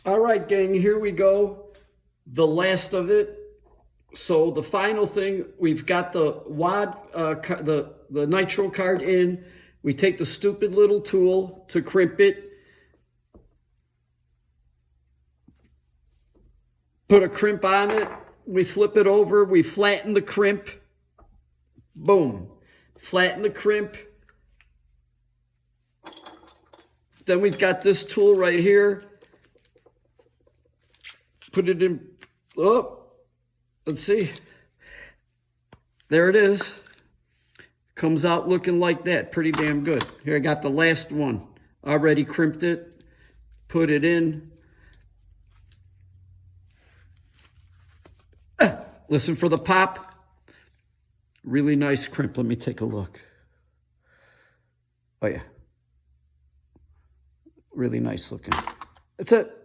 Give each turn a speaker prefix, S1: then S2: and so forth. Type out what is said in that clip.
S1: All right, gang, here we go. The last of it. So the final thing, we've got the wad, the nitro card in. We take the stupid little tool to crimp it. Put a crimp on it. We flip it over. We flatten the crimp. Boom. Flatten the crimp. Then we've got this tool right here. Put it in. Oh, let's see. There it is. Comes out looking like that. Pretty damn good. Here, I got the last one. Already crimped it. Put it in. Listen for the pop. Really nice crimp. Let me take a look. Oh, yeah. Really nice looking. That's it.